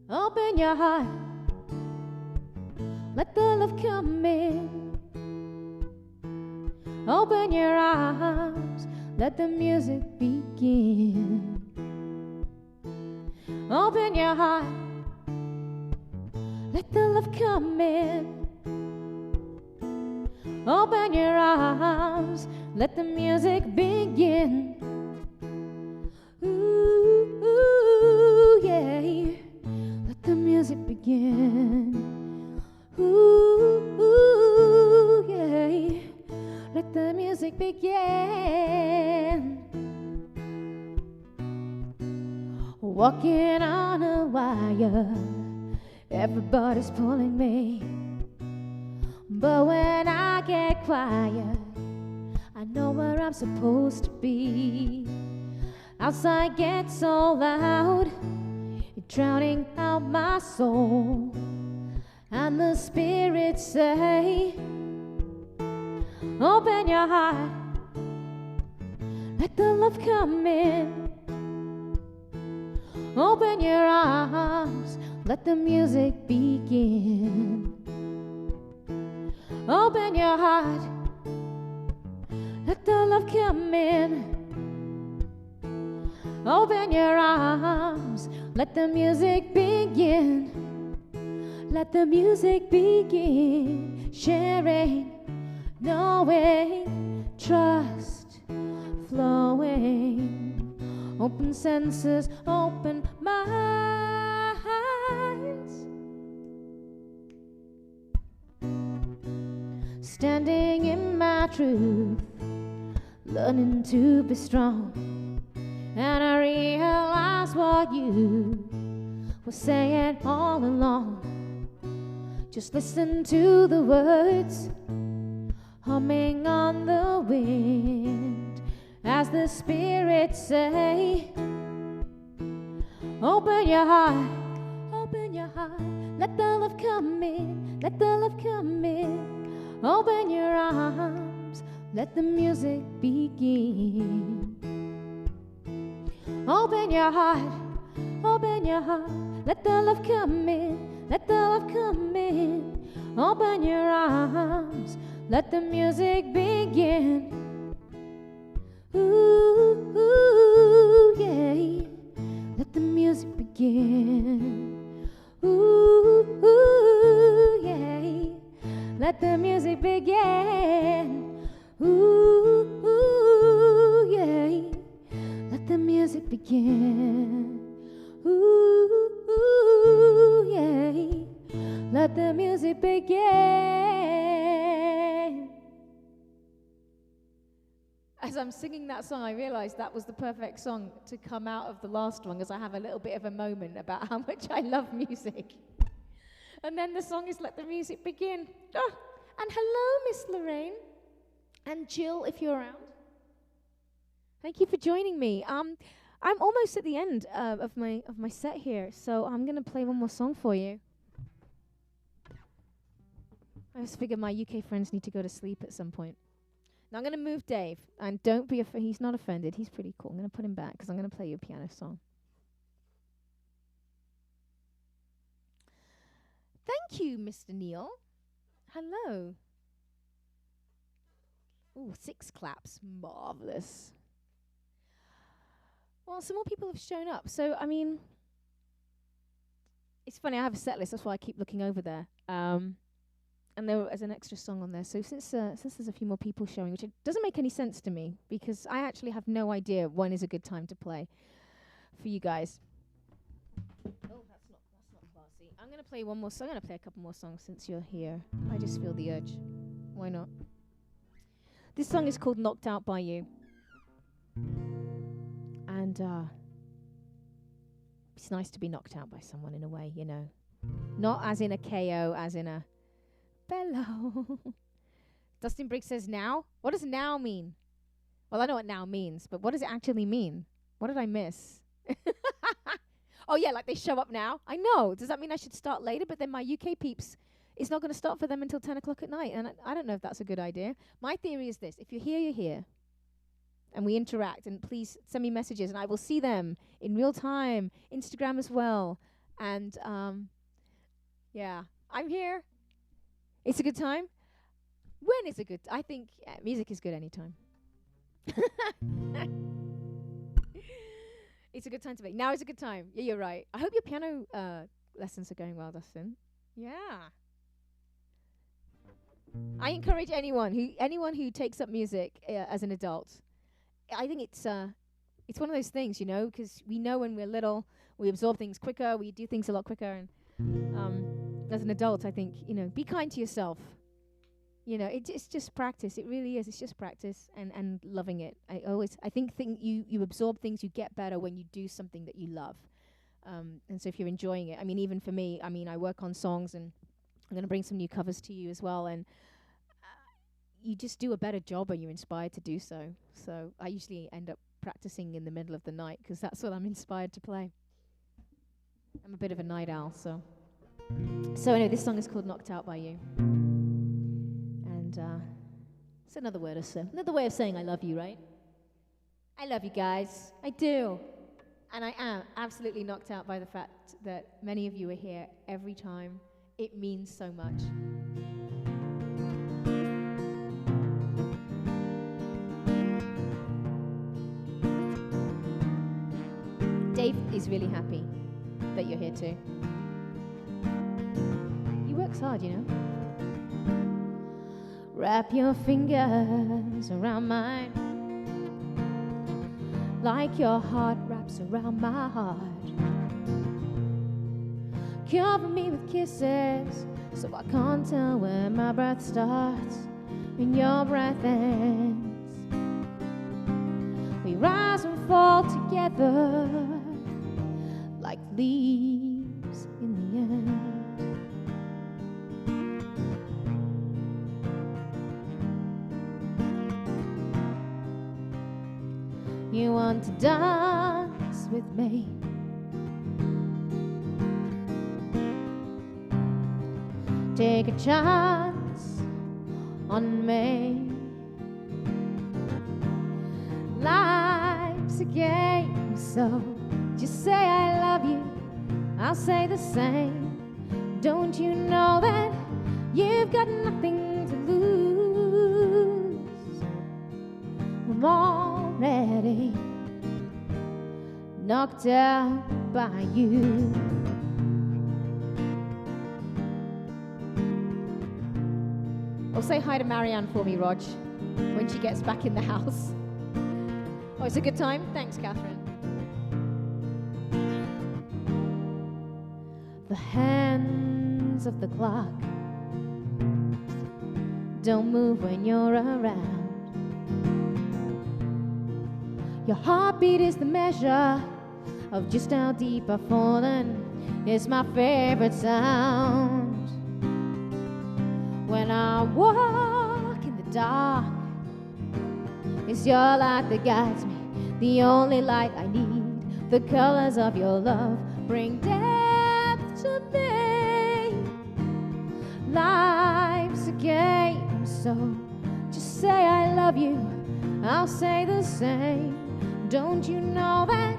open your heart, let the love come in. Open your arms, let the music begin. Open your heart, let the love come in. Open your arms, let the music begin. Ooh, yeah, let the music begin. Ooh, yeah, let the music begin. Walking on a wire, everybody's pulling me. But when I get quiet, I know where I'm supposed to be. Outside gets so loud, it's drowning out my soul. And the Spirit say, open your heart, let the love come in. Open your arms, let the music begin. Open your heart, let the love come in. Open your arms, let the music begin. Let the music begin. Sharing, knowing, trust, flowing. Open senses, open minds. Standing in my truth, learning to be strong. And I realize what you were saying all along. Just listen to the words humming on the wind as the Spirit say, open your heart, let the love come in, let the love come in. Open your arms, let the music begin. Open your heart, let the love come in, let the love come in. Open your arms, let the music begin. Ooh, yeah, let the music begin. Ooh, yeah, let the music begin. Ooh, yeah, let the music begin. Ooh, yeah. Let the music begin. As I'm singing that song, I realized that was the perfect song to come out of the last one, because I have a little bit of a moment about how much I love music. And then the song is Let the Music Begin. Oh, and hello, Miss Lorraine. And Jill, if you're around. Thank you for joining me. I'm almost at the end of my set here, so I'm going to play one more song for you. I just figured my UK friends need to go to sleep at some point. Now I'm going to move Dave, and don't be he's not offended. He's pretty cool. I'm going to put him back because I'm going to play you a piano song. Thank you, Mr. Neil. Hello. Ooh, 6 claps. Marvelous. Well, some more people have shown up. So, I mean, it's funny. I have a set list. That's why I keep looking over there. And there is an extra song on there. So since there's a few more people showing, which it doesn't make any sense to me, because I actually have no idea when is a good time to play for you guys. Oh, that's not classy. I'm going to play one more song. I'm going to play a couple more songs since you're here. I just feel the urge. Why not? This song is called Knocked Out by You. And it's nice to be knocked out by someone in a way, you know. Not as in a KO, as in a bellow. Dustin Briggs says now? What does now mean? Well, I know what now means, but what does it actually mean? What did I miss? Oh, yeah, like they show up now? I know. Does that mean I should start later? But then my UK peeps, it's not going to start for them until 10 o'clock at night. And I don't know if that's a good idea. My theory is this. If you're here, you're here. And we interact. And please send me messages. And I will see them in real time. Instagram as well. And, yeah, I'm here. It's a good time. When is a good I think music is good anytime. It's a good time to make. Now is a good time. Yeah, you're right. I hope your piano lessons are going well, Dustin. Yeah. I encourage anyone who takes up music as an adult. I think it's one of those things, you know, because we know when we're little, we absorb things quicker, we do things a lot quicker, and as an adult, I think, you know, be kind to yourself. You know, it's just practice. It really is. It's just practice and loving it. I think you absorb things, you get better when you do something that you love. And so if you're enjoying it, I mean, even for me, I mean, I work on songs, and I'm going to bring some new covers to you as well. And you just do a better job when you're inspired to do so. So I usually end up practicing in the middle of the night because that's what I'm inspired to play. I'm a bit of a night owl, so. So anyway, this song is called Knocked Out by You. And it's another way of saying I love you, right? I love you guys. I do. And I am absolutely knocked out by the fact that many of you are here every time. It means so much. Dave is really happy that you're here too. He works hard, you know. Wrap your fingers around mine, like your heart wraps around my heart. Cover me with kisses, so I can't tell where my breath starts and your breath ends. We rise and fall together like leaves in the end. You want to dance with me? Take a chance on me. Life's a game, so just say I love you, I'll say the same. Don't you know that you've got nothing to lose? I'm already knocked out by you. Oh, say hi to Marianne for me, Rog, when she gets back in the house. Oh, it's a good time? Thanks, Catherine. The hands of the clock don't move when you're around. Your heartbeat is the measure of just how deep I've fallen. It's my favorite sound. When I walk in the dark, it's your light that guides me, the only light I need. The colors of your love bring depth to me. Life's a game, so just say I love you, I'll say the same. Don't you know that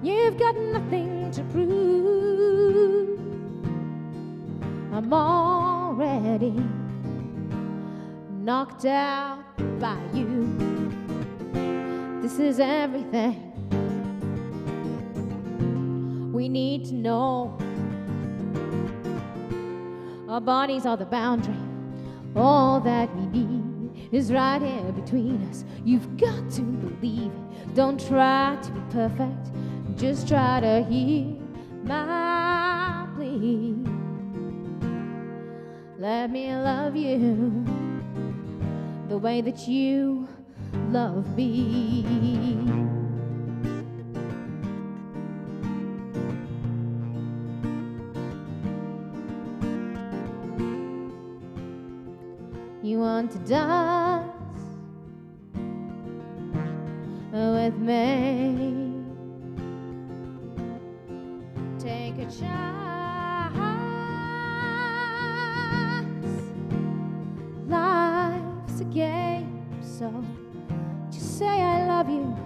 you've got nothing to prove? I'm already knocked out by you. This is everything we need to know. Our bodies are the boundary. All that we need is right here between us. You've got to believe it. Don't try to be perfect. Just try to hear my plea. Let me love you the way that you love me. You want to dance with me? Take a chance. Life's a game, so just say I love you,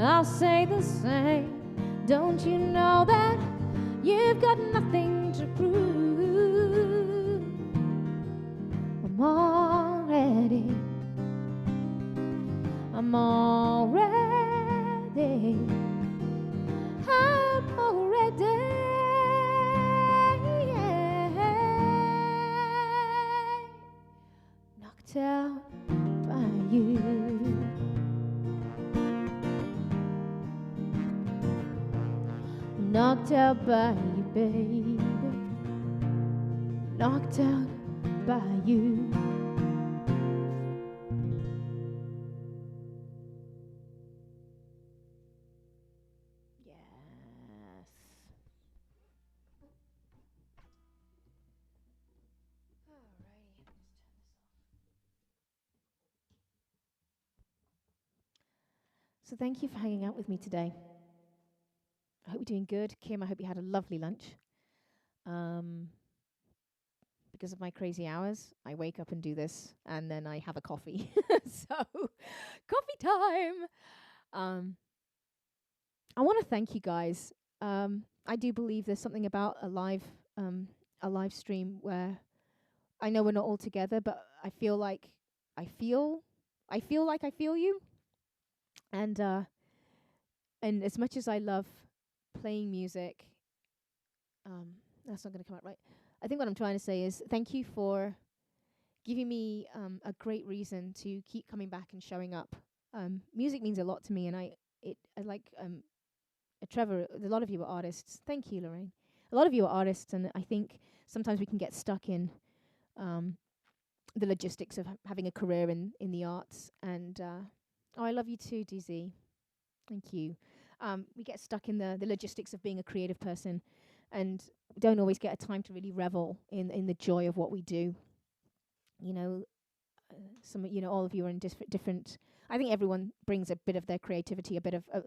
I'll say the same. Don't you know that you've got nothing to prove? I'm already I'm already knocked out by you. Knocked out by you, baby. Knocked out by you. So thank you for hanging out with me today. I hope you're doing good. Kim, I hope you had a lovely lunch. Because of my crazy hours, I wake up and do this, and then I have a coffee. So, coffee time! I want to thank you guys. I do believe there's something about a live stream where I know we're not all together, but I feel like I feel you. And as much as I love playing music, that's not going to come out right. I think what I'm trying to say is thank you for giving me a great reason to keep coming back and showing up. Music means a lot to me, and I like Trevor. A lot of you are artists. Thank you, Lorraine. A lot of you are artists, and I think sometimes we can get stuck in the logistics of having a career in the arts. And I love you too, DZ. Thank you. We get stuck in the logistics of being a creative person, and don't always get a time to really revel in the joy of what we do. You know, all of you are in different. I think everyone brings a bit of their creativity,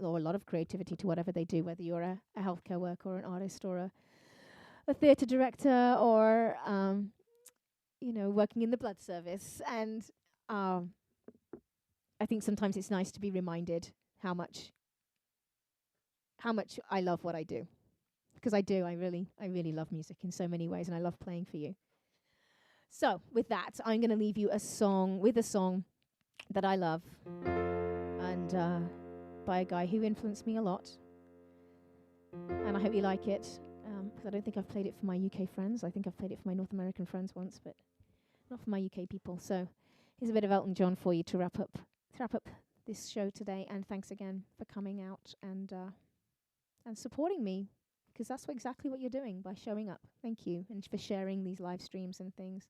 or a lot of creativity to whatever they do, whether you're a healthcare worker or an artist or a theatre director or, working in the blood service. And I think sometimes it's nice to be reminded how much I love what I do. Because I do. I really love music in so many ways, and I love playing for you. So with that, I'm going to leave you with a song that I love, and by a guy who influenced me a lot. And I hope you like it, because I don't think I've played it for my UK friends. I think I've played it for my North American friends once, but not for my UK people. So here's a bit of Elton John for you to wrap up this show today. And thanks again for coming out and supporting me, because that's exactly what you're doing by showing up. Thank you, and for sharing these live streams and things.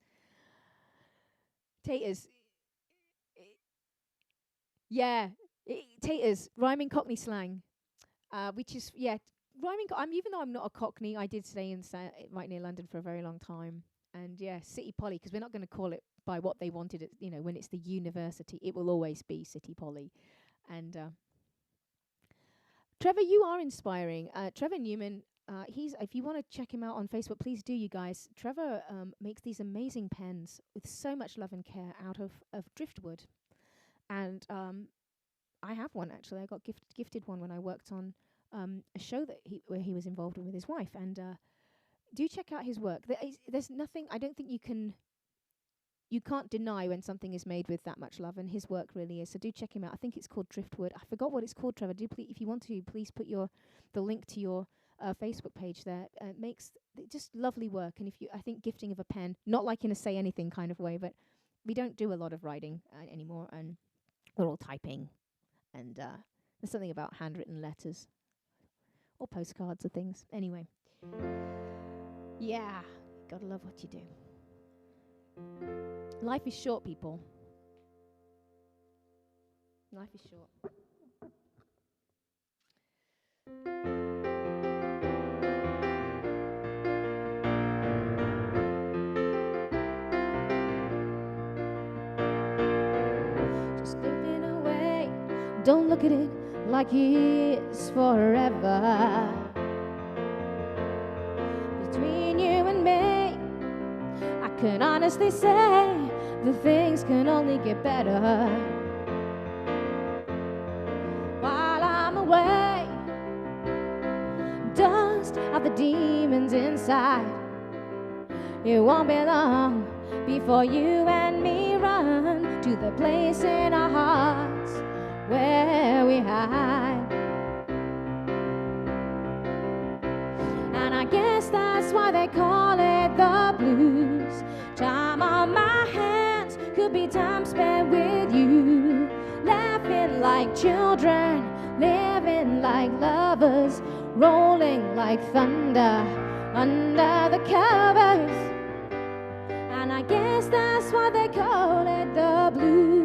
Taters. Yeah. Taters, rhyming Cockney slang. Which is, rhyming. Even though I'm not a Cockney, I did stay right near London for a very long time. And City Poly, because we're not going to call it by what they wanted it, when it's the university, it will always be City Poly. And Trevor, you are inspiring. Trevor Newman, if you want to check him out on Facebook, please do, you guys. Trevor makes these amazing pens with so much love and care out of driftwood. And I have one, actually. I got gifted one when I worked on a show where he was involved with his wife. And do check out his work. There's nothing, I don't think you can't deny when something is made with that much love, and his work really is. So do check him out. I think it's called Driftwood. I forgot what it's called, Trevor. If you want to, please put the link to your Facebook page there. It makes just lovely work. And I think gifting of a pen, not like in a say anything kind of way, but we don't do a lot of writing anymore, and we're all typing. And there's something about handwritten letters or postcards or things. Anyway, gotta love what you do. Life is short, people. Life is short. Just living away. Don't look at it like it's forever. Between you and me, I can honestly say the things can only get better. While I'm away, dust of the demons inside. It won't be long before you and me run to the place in our hearts where we hide. And I guess that's why they call it the blues. Time on my hands could be time spent with you, laughing like children, living like lovers, rolling like thunder under the covers. And I guess that's why they call it the blues.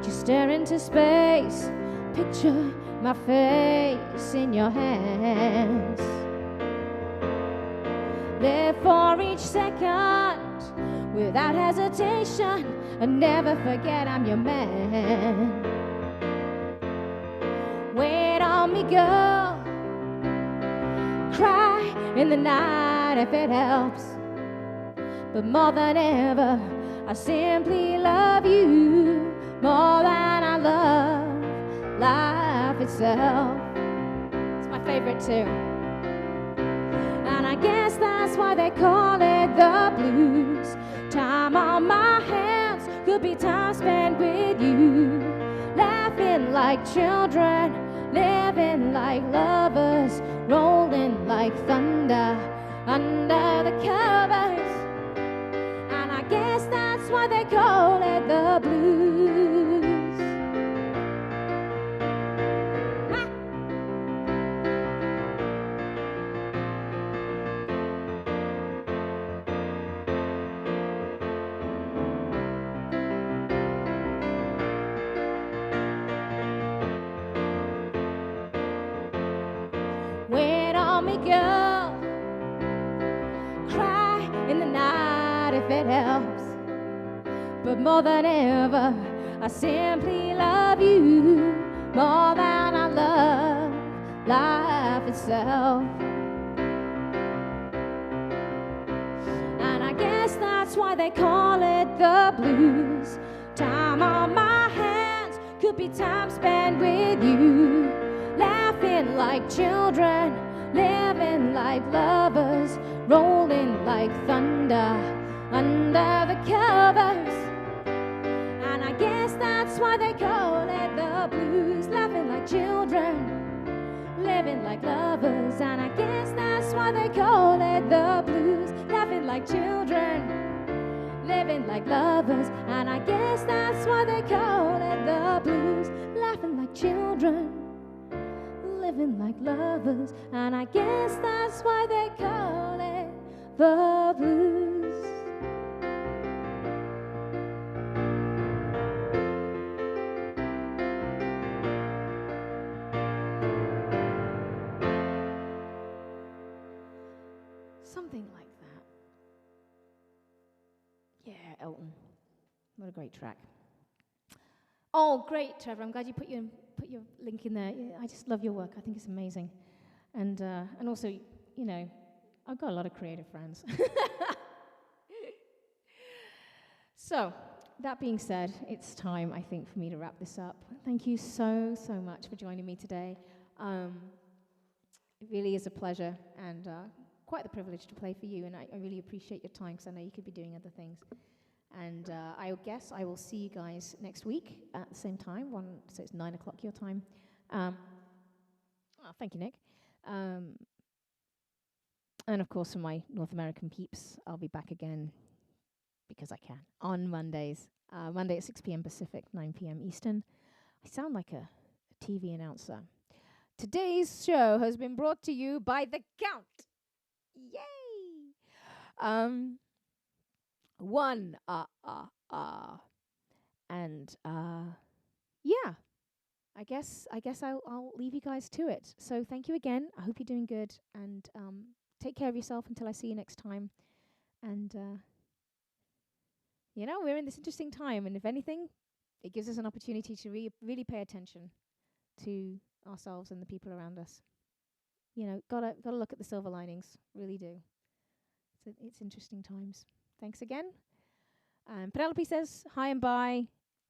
Just stare into space, picture my face in your hands. Live for each second without hesitation, and never forget I'm your man. Wait on me, girl. Cry in the night if it helps. But more than ever, I simply love you more than I love life itself. It's my favorite too. And I guess that's why they call it the blues. Time on my hands could be time spent with you, laughing like children, living like lovers, rolling like thunder under the covers. And I guess that's why they call it the blues. Wait on me, girl. Cry in the night if it helps. But more than ever, I simply love you more than I love life itself. And I guess that's why they call it the blues. Time on my hands could be time spent with you, laughing like children, living like lovers, rolling like thunder under the covers. And I guess that's why they call it the blues. Laughing like children, living like lovers. And I guess that's why they call it the blues. Laughing like children, living like lovers. And I guess that's why they call it the blues. Laughing like children, living like lovers, and I guess that's why they call it the blues. Something like that. Yeah, Elton. What a great track. Oh, great, Trevor. I'm glad you put your link in there. Yeah, I just love your work. I think it's amazing. And also, you know, I've got a lot of creative friends. So, that being said, it's time, I think, for me to wrap this up. Thank you so much for joining me today. It really is a pleasure and quite the privilege to play for you, and I really appreciate your time because I know you could be doing other things. And I guess I will see you guys next week at the same time, so it's 9 o'clock your time. Thank you, Nick. And of course, for my North American peeps, I'll be back again, because I can, on Mondays. Monday at 6 p.m. Pacific, 9 p.m. Eastern. I sound like a TV announcer. Today's show has been brought to you by The Count. Yay! And yeah, I guess I'll leave you guys to it. So thank you again. I hope you're doing good, and take care of yourself until I see you next time. And you know, we're in this interesting time, and if anything, it gives us an opportunity to really pay attention to ourselves and the people around us. You know, gotta look at the silver linings. Really do. It's interesting times. Thanks again. Penelope says hi and bye.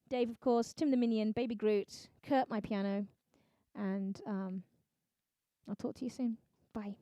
Dave, of course, Tim the Minion, Baby Groot, Kurt, my piano, and I'll talk to you soon. Bye.